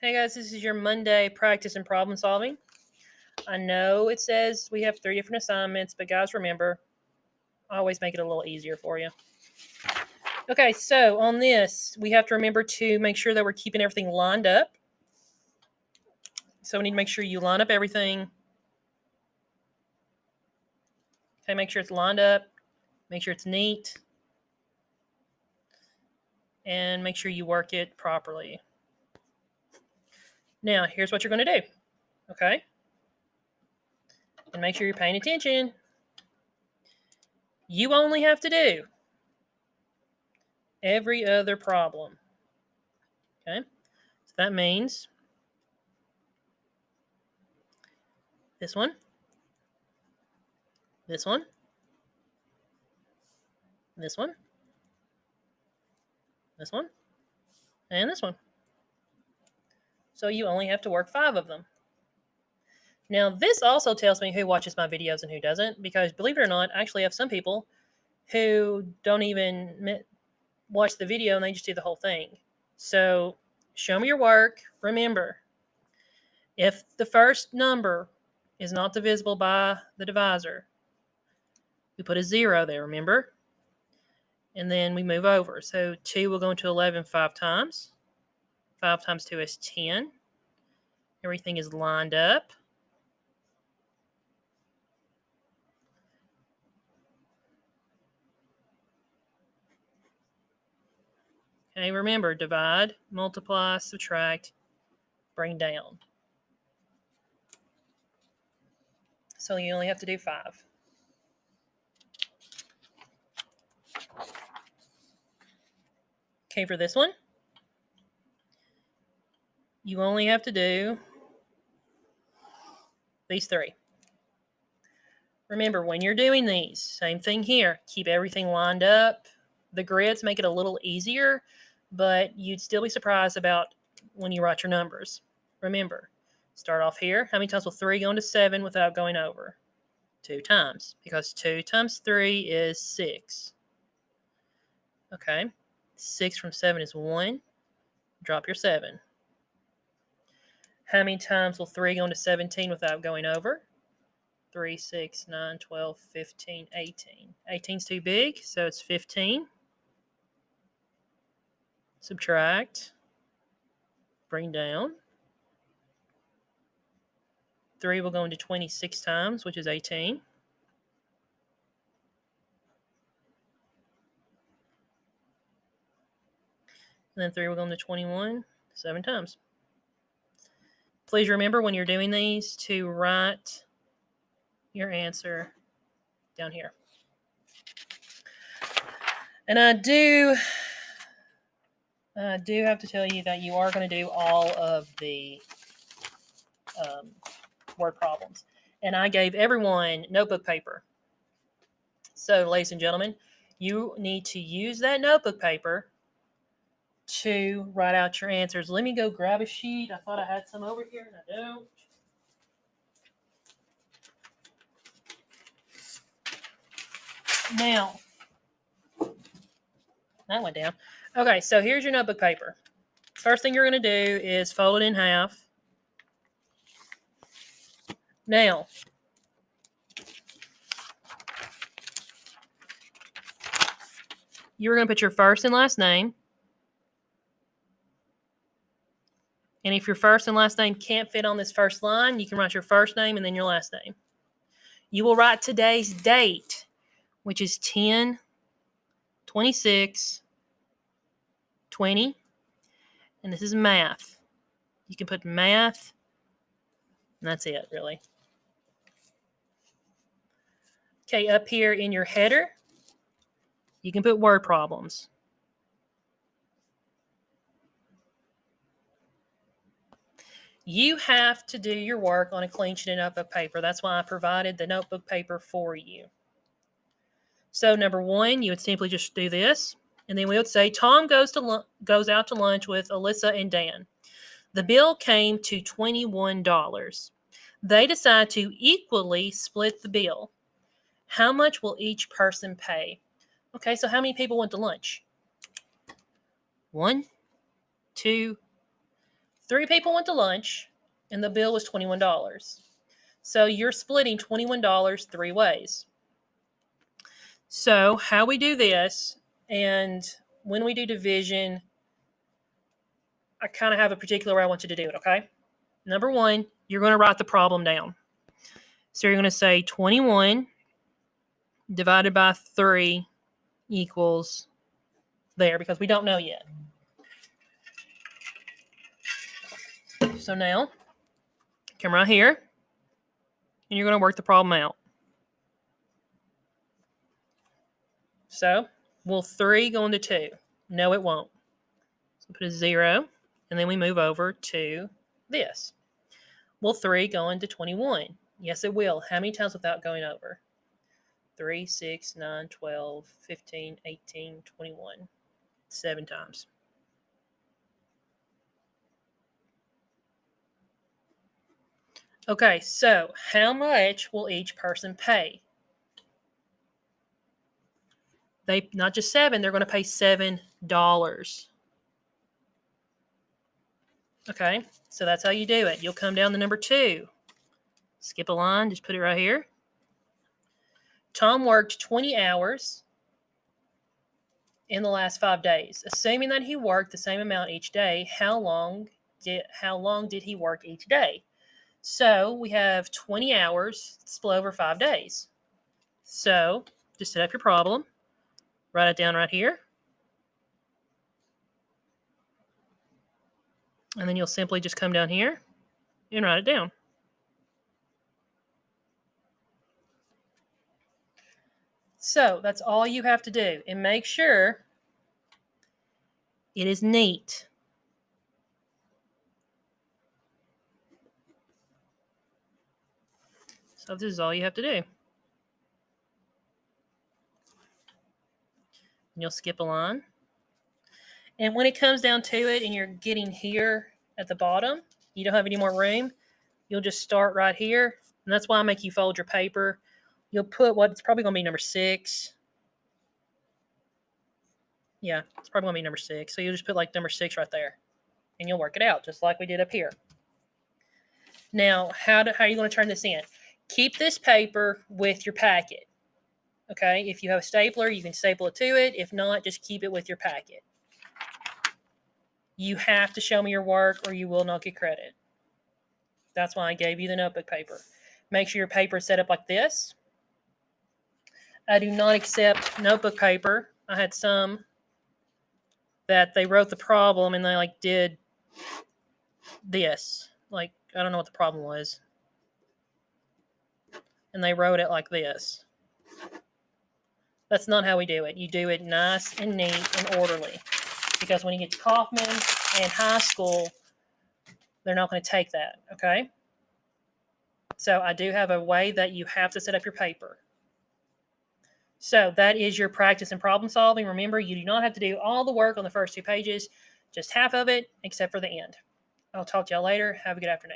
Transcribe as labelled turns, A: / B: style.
A: Hey guys, this is your Monday practice and problem solving. I know it says we have 3 different assignments, but guys, remember, I always make it a little easier for you. Okay, so on this, we have to remember to make sure that we're keeping everything lined up. So we need to make sure you line up everything. Okay, make sure it's lined up, make sure it's neat, and make sure you work it properly. Now, here's what you're going to do, okay? And make sure you're paying attention. You only have to do every other problem, okay? So that means this one, this one, this one, this one, and this one. So you only have to work 5 of them. Now, this also tells me who watches my videos and who doesn't, because believe it or not, I actually have some people who don't even watch the video and they just do the whole thing. So show me your work. Remember, if the first number is not divisible by the divisor, we put a 0 there, remember? And then we move over. So 2 will go into 11 5 times. 5 times 2 is 10. Everything is lined up. Okay, remember, divide, multiply, subtract, bring down. So you only have to do 5. Okay, for this one, you only have to do these 3. Remember, when you're doing these, same thing here. Keep everything lined up. The grids make it a little easier, but you'd still be surprised about when you write your numbers. Remember, start off here. How many times will 3 go into 7 without going over? 2 times, because 2 times 3 is 6. Okay, 6 from 7 is 1. Drop your 7. How many times will 3 go into 17 without going over? 3, 6, 9, 12, 15, 18. 18's too big, so it's 15. Subtract. Bring down. 3 will go into 26 times, which is 18. And then 3 will go into 21 7 times. Please remember when you're doing these to write your answer down here. And I do have to tell you that you are going to do all of the word problems. And I gave everyone notebook paper. So, ladies and gentlemen, you need to use that notebook paper to write out your answers. Let me go grab a sheet. I thought I had some over here, and I don't. Now, that went down. Okay, so here's your notebook paper. First thing you're going to do is fold it in half. Now, you're going to put your first and last name. And if your first and last name can't fit on this first line, you can write your first name and then your last name. You will write today's date, which is 10/26/20. And this is math. You can put math, and that's it, really. Okay, up here in your header, you can put word problems. You have to do your work on a clean sheet of notebook paper. That's why I provided the notebook paper for you. So number 1, you would simply just do this, and then we would say Tom goes out to lunch with Alyssa and Dan. The bill came to $21. They decide to equally split the bill. How much will each person pay? Okay, so how many people went to lunch? 1, 2, 3 people went to lunch, and the bill was $21. So you're splitting $21 3 ways. So how we do this, and when we do division, I kind of have a particular way I want you to do it, okay? Number 1, you're going to write the problem down. So you're going to say 21 divided by 3 equals there, because we don't know yet. So now, come right here, and you're going to work the problem out. So, will 3 go into 2? No, it won't. So put a 0, and then we move over to this. Will 3 go into 21? Yes, it will. How many times without going over? 3, 6, 9, 12, 15, 18, 21. 7 times. Okay, so how much will each person pay? They not just 7, they're going to pay $7. Okay, so that's how you do it. You'll come down to number 2. Skip a line, just put it right here. Tom worked 20 hours in the last 5 days. Assuming that he worked the same amount each day, how long did he work each day? So we have 20 hours split over 5 days. So just set up your problem, write it down right here, and then you'll simply just come down here and write it down. So that's all you have to do, and make sure it is neat. So this is all you have to do. And you'll skip a line. And when it comes down to it and you're getting here at the bottom, you don't have any more room, you'll just start right here. And that's why I make you fold your paper. You'll put what's probably going to be number 6. Yeah, it's probably going to be number 6. So you'll just put like number 6 right there. And you'll work it out just like we did up here. Now, how are you going to turn this in? Keep this paper with your packet. Okay, if you have a stapler, you can staple it to it. If not, just keep it with your packet. You have to show me your work or you will not get credit. That's why I gave you the notebook paper. Make sure your paper is set up like this. I do not accept notebook paper. I had some that they wrote the problem and they like did this. Like, I don't know what the problem was. And they wrote it like this. That's not how we do it. You do it nice and neat and orderly. Because when you get to Kaufman and high school, they're not going to take that, okay? So I do have a way that you have to set up your paper. So that is your practice in problem solving. Remember, you do not have to do all the work on the first 2 pages, just half of it, except for the end. I'll talk to y'all later. Have a good afternoon.